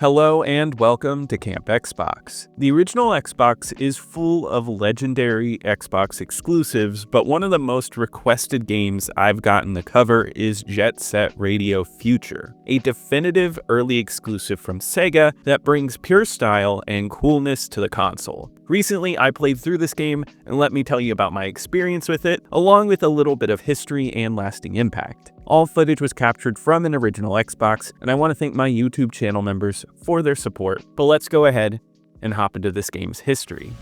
Hello and welcome to Camp Xbox. The original Xbox is full of legendary Xbox exclusives, but one of the most requested games I've gotten to cover is Jet Set Radio Future, a definitive early exclusive from Sega that brings pure style and coolness to the console. Recently, I played through this game, and let me tell you about my experience with it, along with a little bit of history and lasting impact. All footage was captured from an original Xbox, and I want to thank my YouTube channel members for their support. But let's go ahead and hop into this game's history.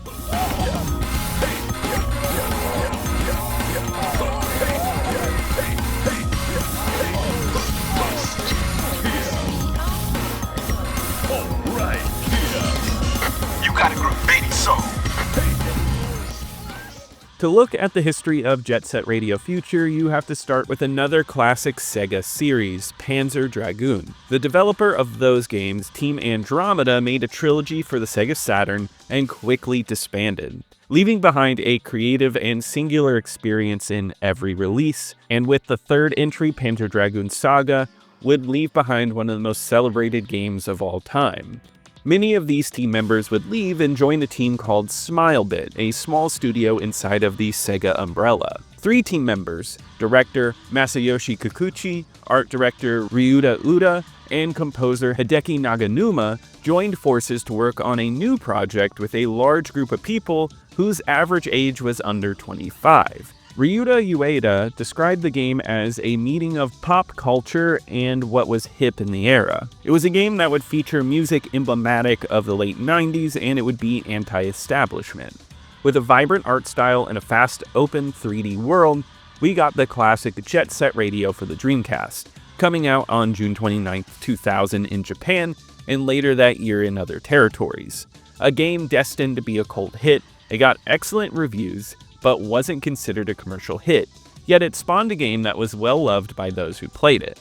To look at the history of Jet Set Radio Future, you have to start with another classic Sega series, Panzer Dragoon. The developer of those games, Team Andromeda, made a trilogy for the Sega Saturn and quickly disbanded, leaving behind a creative and singular experience in every release, and with the third entry, Panzer Dragoon Saga, would leave behind one of the most celebrated games of all time. Many of these team members would leave and join a team called Smilebit, a small studio inside of the Sega umbrella. 3 team members, director Masayoshi Kikuchi, art director Ryuta Uda, and composer Hideki Naganuma, joined forces to work on a new project with a large group of people whose average age was under 25. Ryuta Ueda described the game as a meeting of pop culture and what was hip in the era. It was a game that would feature music emblematic of the late 90s, and it would be anti-establishment. With a vibrant art style and a fast, open 3D world, we got the classic Jet Set Radio for the Dreamcast, coming out on June 29, 2000 in Japan, and later that year in other territories. A game destined to be a cult hit, it got excellent reviews, but wasn't considered a commercial hit, yet it spawned a game that was well loved by those who played it.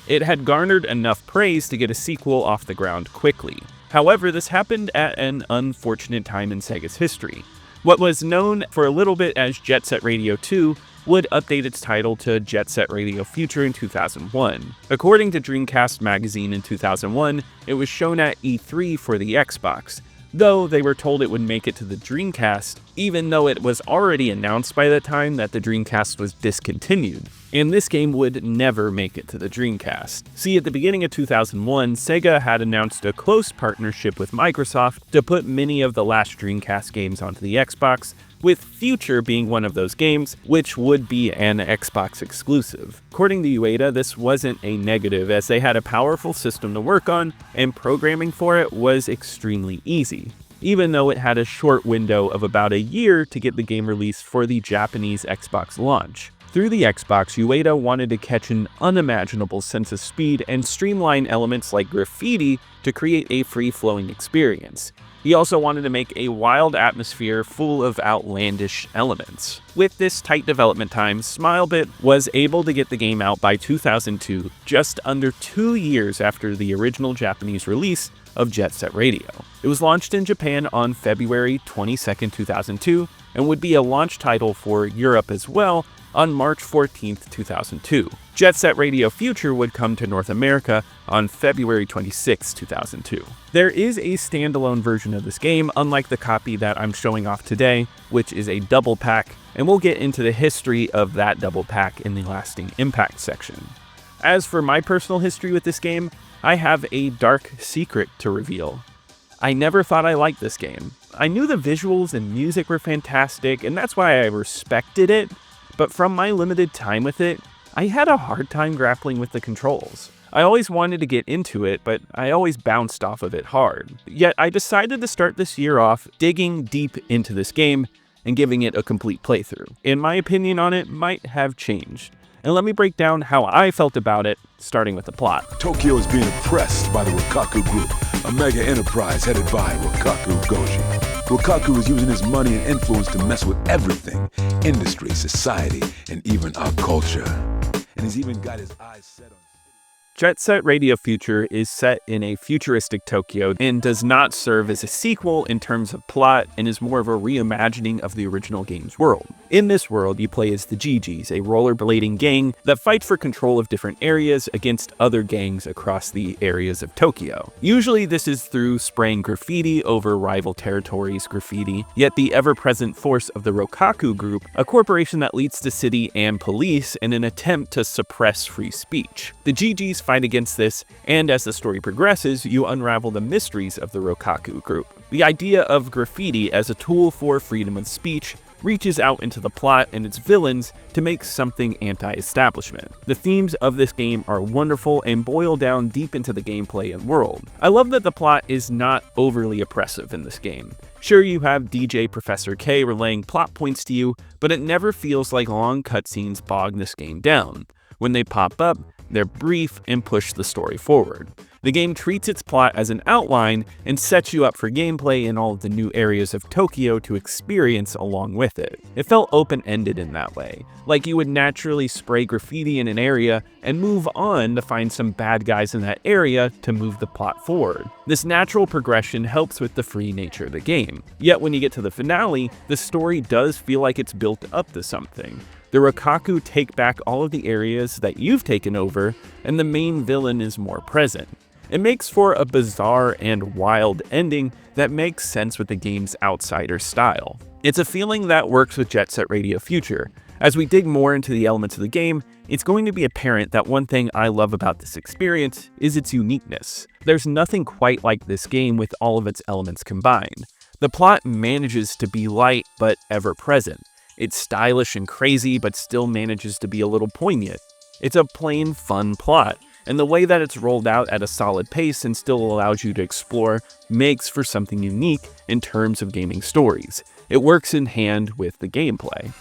It had garnered enough praise to get a sequel off the ground quickly. However, this happened at an unfortunate time in Sega's history. What was known for a little bit as Jet Set Radio 2 would update its title to Jet Set Radio Future in 2001. According to Dreamcast magazine in 2001, it was shown at E3 for the Xbox, though they were told it would make it to the Dreamcast, even though it was already announced by the time that the Dreamcast was discontinued, and this game would never make it to the Dreamcast. See, at the beginning of 2001, Sega had announced a close partnership with Microsoft to put many of the last Dreamcast games onto the Xbox, with Future being one of those games, which would be an Xbox exclusive. According to Ueda, this wasn't a negative, as they had a powerful system to work on, and programming for it was extremely easy, even though it had a short window of about a year to get the game released for the Japanese Xbox launch. Through the Xbox, Ueda wanted to catch an unimaginable sense of speed and streamline elements like graffiti to create a free-flowing experience. He also wanted to make a wild atmosphere full of outlandish elements. With this tight development time, Smilebit was able to get the game out by 2002, just under 2 years after the original Japanese release of Jet Set Radio. It was launched in Japan on February 22, 2002, and would be a launch title for Europe as well on March 14, 2002. Jet Set Radio Future would come to North America on February 26, 2002. There is a standalone version of this game, unlike the copy that I'm showing off today, which is a double pack, and we'll get into the history of that double pack in the lasting impact section. As for my personal history with this game, I have a dark secret to reveal. I never thought I liked this game. I knew the visuals and music were fantastic, and that's why I respected it, but from my limited time with it, I had a hard time grappling with the controls. I always wanted to get into it, but I always bounced off of it hard. Yet I decided to start this year off digging deep into this game and giving it a complete playthrough. And my opinion on it might have changed. And let me break down how I felt about it, starting with the plot. Tokyo is being oppressed by the Rikaku Group, a mega enterprise headed by Rikaku Goji. Rikaku is using his money and influence to mess with everything, industry, society, and even our culture. And he's even got his eyes set on... Jet Set Radio Future is set in a futuristic Tokyo and does not serve as a sequel in terms of plot and is more of a reimagining of the original game's world. In this world, you play as the GGs, a rollerblading gang that fights for control of different areas against other gangs across the areas of Tokyo. Usually this is through spraying graffiti over rival territories' graffiti, yet the ever-present force of the Rokaku Group, a corporation that leads the city and police in an attempt to suppress free speech. The GGs fight against this, and as the story progresses, you unravel the mysteries of the Rokaku Group. The idea of graffiti as a tool for freedom of speech reaches out into the plot and its villains to make something anti-establishment. The themes of this game are wonderful and boil down deep into the gameplay and world. I love that the plot is not overly oppressive in this game. Sure, you have DJ Professor K relaying plot points to you, but it never feels like long cutscenes bog this game down. When they pop up, they're brief and push the story forward. The game treats its plot as an outline and sets you up for gameplay in all of the new areas of Tokyo to experience along with it. It felt open-ended in that way, like you would naturally spray graffiti in an area and move on to find some bad guys in that area to move the plot forward. This natural progression helps with the free nature of the game. Yet when you get to the finale, the story does feel like it's built up to something. The Rokaku take back all of the areas that you've taken over, and the main villain is more present. It makes for a bizarre and wild ending that makes sense with the game's outsider style. It's a feeling that works with Jet Set Radio Future. As we dig more into the elements of the game, it's going to be apparent that one thing I love about this experience is its uniqueness. There's nothing quite like this game with all of its elements combined. The plot manages to be light but ever present. It's stylish and crazy but still manages to be a little poignant. It's a plain fun plot, and the way that it's rolled out at a solid pace and still allows you to explore makes for something unique in terms of gaming stories. It works in hand with the gameplay.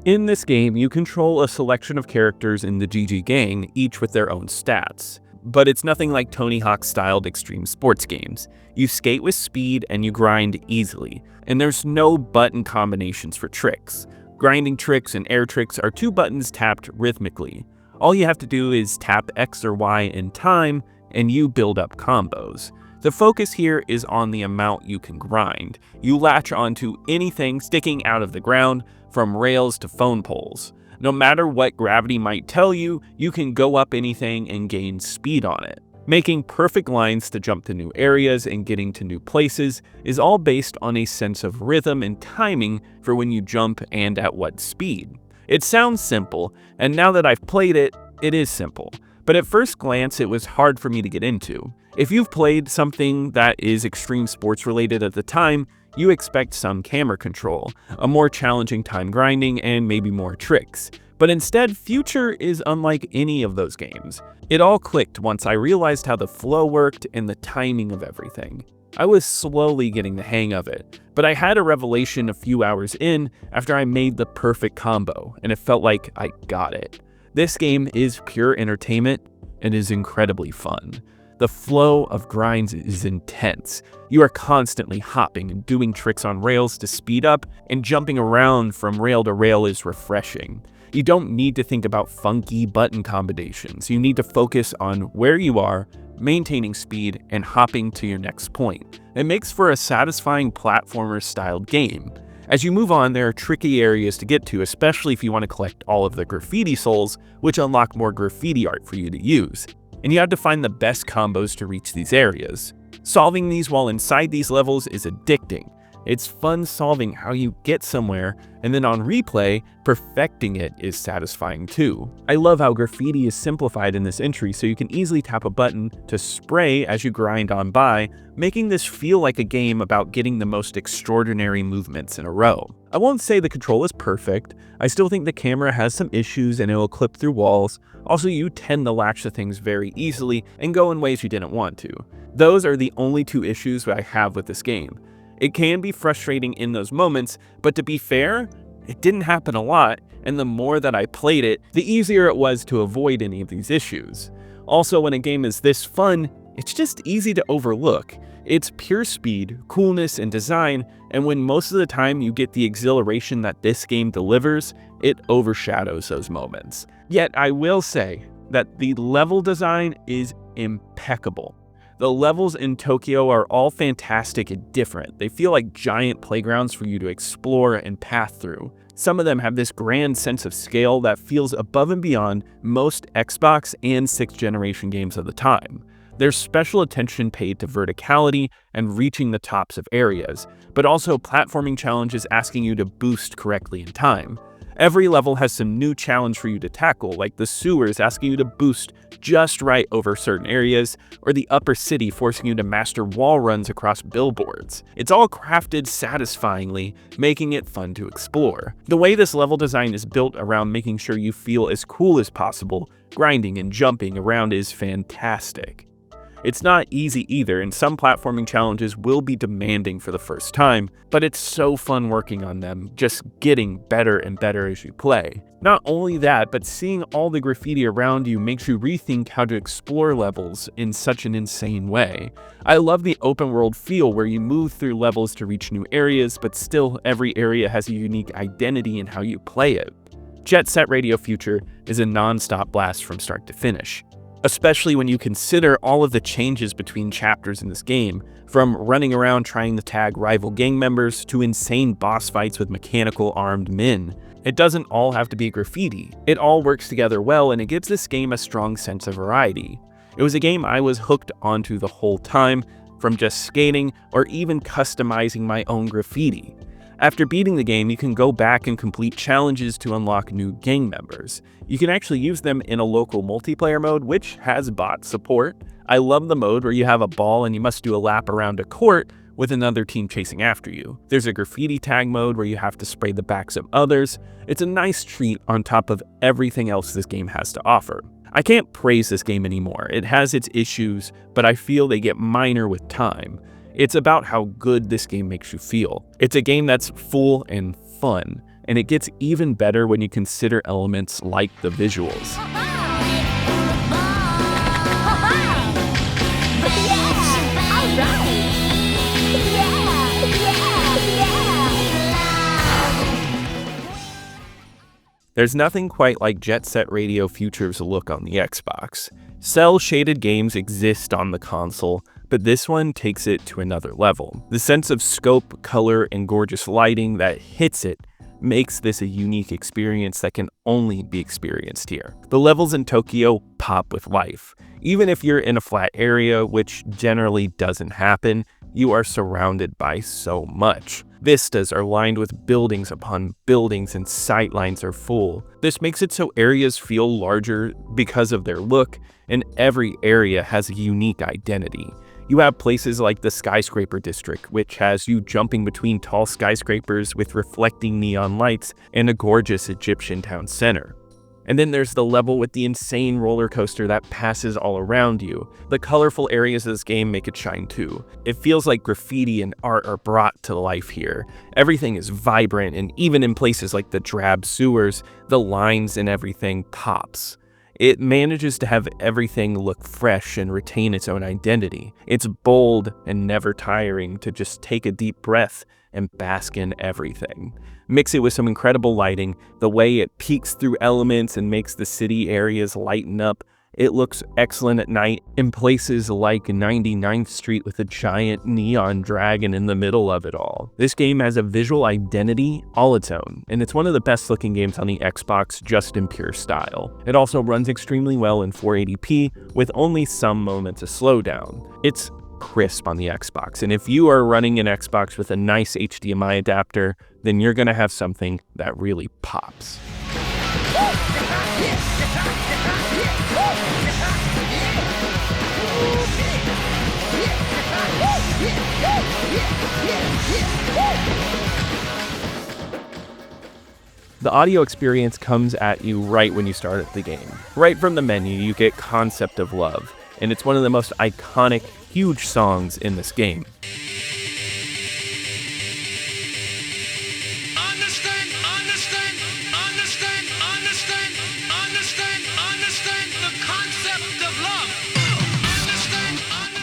In this game, you control a selection of characters in the GG gang, each with their own stats. But it's nothing like Tony Hawk-styled extreme sports games. You skate with speed and you grind easily, and there's no button combinations for tricks. Grinding tricks and air tricks are 2 buttons tapped rhythmically. All you have to do is tap X or Y in time, and you build up combos. The focus here is on the amount you can grind. You latch onto anything sticking out of the ground, from rails to phone poles. No matter what gravity might tell you, you can go up anything and gain speed on it. Making perfect lines to jump to new areas and getting to new places is all based on a sense of rhythm and timing for when you jump and at what speed. It sounds simple, and now that I've played it, it is simple. But at first glance, it was hard for me to get into. If you've played something that is extreme sports related at the time, you expect some camera control, a more challenging time grinding, and maybe more tricks. But instead, Future is unlike any of those games. It all clicked once I realized how the flow worked and the timing of everything. I was slowly getting the hang of it, but I had a revelation a few hours in after I made the perfect combo, and it felt like I got it. This game is pure entertainment and is incredibly fun. The flow of grinds is intense. You are constantly hopping and doing tricks on rails to speed up, and jumping around from rail to rail is refreshing. You don't need to think about funky button combinations. You need to focus on where you are, maintaining speed, and hopping to your next point. It makes for a satisfying platformer-styled game. As you move on, there are tricky areas to get to, especially if you want to collect all of the graffiti souls, which unlock more graffiti art for you to use. And you have to find the best combos to reach these areas. Solving these while inside these levels is addicting. It's fun solving how you get somewhere, and then on replay, perfecting it is satisfying too. I love how graffiti is simplified in this entry so you can easily tap a button to spray as you grind on by, making this feel like a game about getting the most extraordinary movements in a row. I won't say the control is perfect. I still think the camera has some issues and it will clip through walls. Also, you tend to latch to things very easily and go in ways you didn't want to. Those are the only 2 issues that I have with this game. It can be frustrating in those moments, but to be fair, it didn't happen a lot, and the more that I played it, the easier it was to avoid any of these issues. Also, when a game is this fun, it's just easy to overlook. It's pure speed, coolness, and design, and when most of the time you get the exhilaration that this game delivers, it overshadows those moments. Yet I will say that the level design is impeccable. The levels in Tokyo are all fantastic and different. They feel like giant playgrounds for you to explore and path through. Some of them have this grand sense of scale that feels above and beyond most Xbox and 6th generation games of the time. There's special attention paid to verticality and reaching the tops of areas, but also platforming challenges asking you to boost correctly in time. Every level has some new challenge for you to tackle, like the sewers asking you to boost just right over certain areas, or the upper city forcing you to master wall runs across billboards. It's all crafted satisfyingly, making it fun to explore. The way this level design is built around making sure you feel as cool as possible, grinding and jumping around is fantastic. It's not easy either, and some platforming challenges will be demanding for the first time, but it's so fun working on them, just getting better and better as you play. Not only that, but seeing all the graffiti around you makes you rethink how to explore levels in such an insane way. I love the open world feel where you move through levels to reach new areas, but still every area has a unique identity in how you play it. Jet Set Radio Future is a non-stop blast from start to finish, especially when you consider all of the changes between chapters in this game, from running around trying to tag rival gang members to insane boss fights with mechanical armed men. It doesn't all have to be graffiti. It all works together well, and it gives this game a strong sense of variety. It was a game I was hooked onto the whole time, from just skating or even customizing my own graffiti. After beating the game, you can go back and complete challenges to unlock new gang members. You can actually use them in a local multiplayer mode, which has bot support. I love the mode where you have a ball and you must do a lap around a court with another team chasing after you. There's a graffiti tag mode where you have to spray the backs of others. It's a nice treat on top of everything else this game has to offer. I can't praise this game anymore. It has its issues, but I feel they get minor with time. It's about how good this game makes you feel. It's a game that's full and fun, and it gets even better when you consider elements like the visuals. There's nothing quite like Jet Set Radio Future's look on the Xbox. Cel-shaded games exist on the console, but this one takes it to another level. The sense of scope, color, and gorgeous lighting that hits it makes this a unique experience that can only be experienced here. The levels in Tokyo pop with life. Even if you're in a flat area, which generally doesn't happen, you are surrounded by so much. Vistas are lined with buildings upon buildings and sightlines are full. This makes it so areas feel larger because of their look, and every area has a unique identity. You have places like the Skyscraper District, which has you jumping between tall skyscrapers with reflecting neon lights and a gorgeous Egyptian town center. And then there's the level with the insane roller coaster that passes all around you. The colorful areas of this game make it shine too. It feels like graffiti and art are brought to life here. Everything is vibrant, and even in places like the drab sewers, the lines and everything pops. It manages to have everything look fresh and retain its own identity. It's bold and never tiring to just take a deep breath and bask in everything. Mix it with some incredible lighting, the way it peeks through elements and makes the city areas lighten up. It looks excellent at night in places like 99th Street with a giant neon dragon in the middle of it all. This game has a visual identity all its own, and it's one of the best looking games on the Xbox just in pure style. It also runs extremely well in 480p with only some moments of slowdown. It's crisp on the Xbox, and if you are running an Xbox with a nice HDMI adapter, then you're gonna have something that really pops. The audio experience comes at you right when you start at the game. Right from the menu, you get Concept of Love, and it's one of the most iconic, huge songs in this game.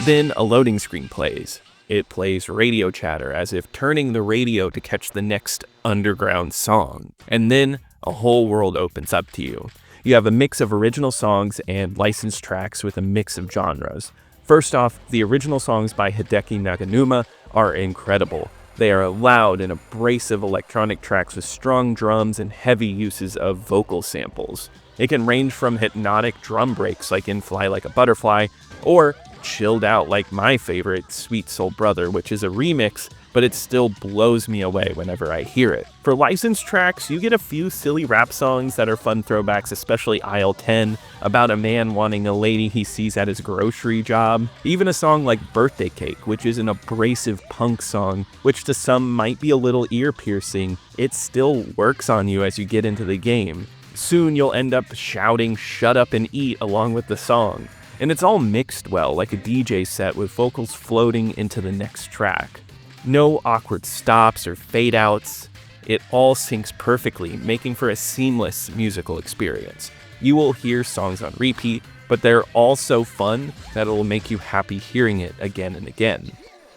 Then a loading screen plays. It plays radio chatter as if turning the radio to catch the next underground song. And then a whole world opens up to you. You have a mix of original songs and licensed tracks with a mix of genres. First off, the original songs by Hideki Naganuma are incredible. They are loud and abrasive electronic tracks with strong drums and heavy uses of vocal samples. It can range from hypnotic drum breaks like in Fly Like a Butterfly, or chilled out like my favorite, Sweet Soul Brother, which is a remix, but it still blows me away whenever I hear it. For licensed tracks, you get a few silly rap songs that are fun throwbacks, especially Aisle 10, about a man wanting a lady he sees at his grocery job. Even a song like Birthday Cake, which is an abrasive punk song, which to some might be a little ear-piercing, it still works on you as you get into the game. Soon you'll end up shouting "Shut Up and Eat" along with the song. And it's all mixed well, like a DJ set with vocals floating into the next track. No awkward stops or fade outs. It all syncs perfectly, making for a seamless musical experience. You will hear songs on repeat, but they're all so fun that it'll make you happy hearing it again and again.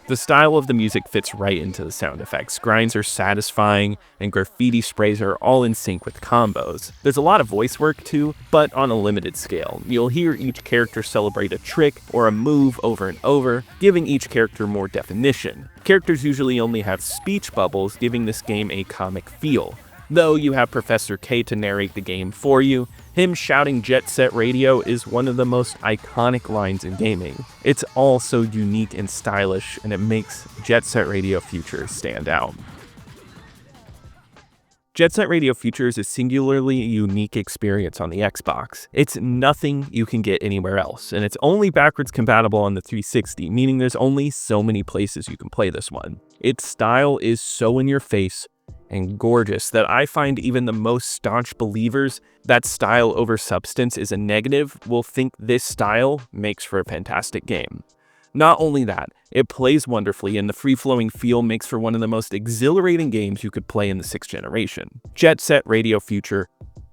The style of the music fits right into the sound effects. Grinds are satisfying, and graffiti sprays are all in sync with combos. There's a lot of voice work too, but on a limited scale. You'll hear each character celebrate a trick or a move over and over, giving each character more definition. Characters usually only have speech bubbles, giving this game a comic feel. Though you have Professor K to narrate the game for you, him shouting Jet Set Radio is one of the most iconic lines in gaming. It's all so unique and stylish, and it makes Jet Set Radio Future stand out. Jet Set Radio Future is a singularly unique experience on the Xbox. It's nothing you can get anywhere else, and it's only backwards compatible on the 360, meaning there's only so many places you can play this one. Its style is so in your face and gorgeous that I find even the most staunch believers that style over substance is a negative will think this style makes for a fantastic game. Not only that, it plays wonderfully, and the free-flowing feel makes for one of the most exhilarating games you could play in the 6th generation. Jet Set Radio Future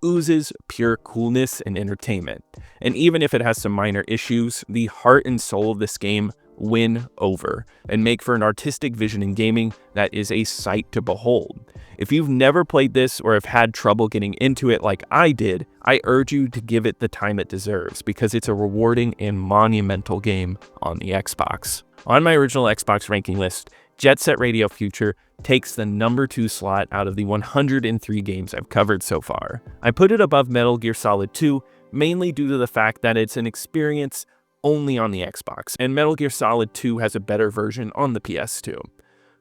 oozes pure coolness and entertainment, and even if it has some minor issues, the heart and soul of this game win over and make for an artistic vision in gaming that is a sight to behold. If you've never played this or have had trouble getting into it like I did, I urge you to give it the time it deserves because it's a rewarding and monumental game on the Xbox. On my original Xbox ranking list, Jet Set Radio Future takes the number 2 slot out of the 103 games I've covered so far. I put it above Metal Gear Solid 2 mainly due to the fact that it's an experience only on the Xbox, and Metal Gear Solid 2 has a better version on the PS2.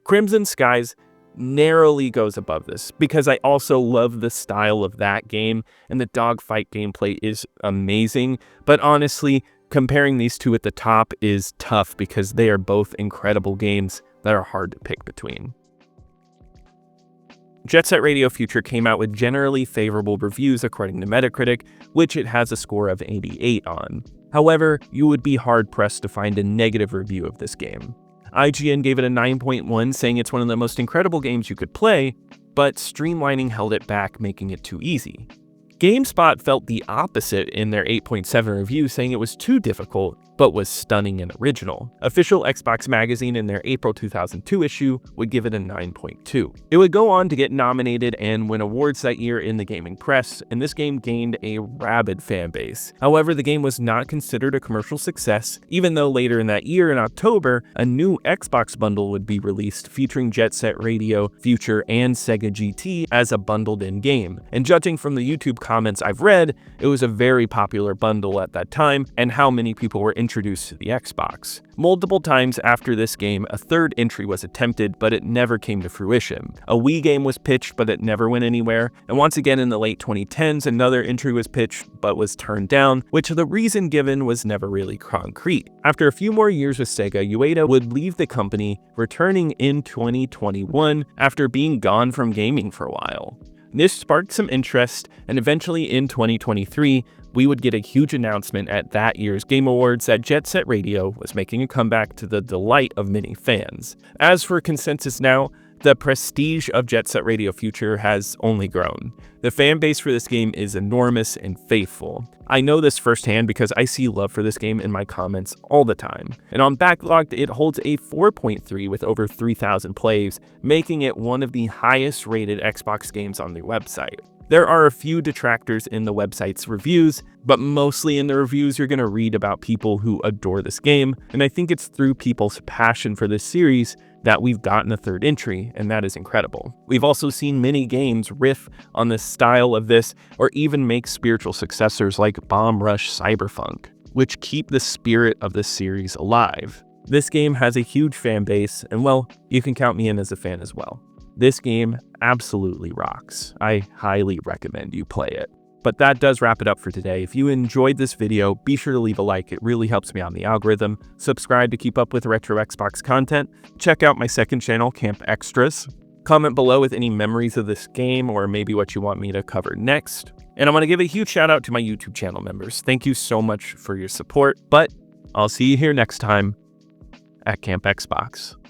Crimson Skies narrowly goes above this because I also love the style of that game, and the dogfight gameplay is amazing, but honestly, comparing these two at the top is tough because they are both incredible games that are hard to pick between. Jet Set Radio Future came out with generally favorable reviews according to Metacritic, which it has a score of 88 on. However, you would be hard-pressed to find a negative review of this game. IGN gave it a 9.1, saying it's one of the most incredible games you could play, but streamlining held it back, making it too easy. GameSpot felt the opposite in their 8.7 review, saying it was too difficult, but was stunning and original. Official Xbox Magazine in their April 2002 issue would give it a 9.2. It would go on to get nominated and win awards that year in the gaming press, and this game gained a rabid fan base. However, the game was not considered a commercial success, even though later in that year in October, a new Xbox bundle would be released featuring Jet Set Radio Future and Sega GT as a bundled-in game. And judging from the YouTube comments I've read, it was a very popular bundle at that time, and how many people were introduced to the Xbox. Multiple times after this game, a third entry was attempted, but it never came to fruition. A Wii game was pitched, but it never went anywhere. And once again in the late 2010s, another entry was pitched, but was turned down, which the reason given was never really concrete. After a few more years with Sega, Ueda would leave the company, returning in 2021 after being gone from gaming for a while. This sparked some interest, and eventually in 2023, we would get a huge announcement at that year's Game Awards that Jet Set Radio was making a comeback to the delight of many fans. As for consensus now, The prestige of Jet Set Radio Future has only grown. The fan base for this game is enormous and faithful. I know this firsthand because I see love for this game in my comments all the time. And on Backlogged, it holds a 4.3 with over 3,000 plays, making it one of the highest rated Xbox games on the website. There are a few detractors in the website's reviews, but mostly in the reviews you're going to read about people who adore this game, and I think it's through people's passion for this series that we've gotten a third entry, and that is incredible. We've also seen many games riff on the style of this, or even make spiritual successors like Bomb Rush Cyberpunk, which keep the spirit of this series alive. This game has a huge fan base, and well, you can count me in as a fan as well. This game absolutely rocks. I highly recommend you play it. But that does wrap it up for today. If you enjoyed this video, be sure to leave a like. It really helps me on the algorithm. Subscribe to keep up with retro Xbox content. Check out my second channel, Camp Extras. Comment below with any memories of this game or maybe what you want me to cover next. And I want to give a huge shout out to my YouTube channel members. Thank you so much for your support, but I'll see you here next time at Camp Xbox.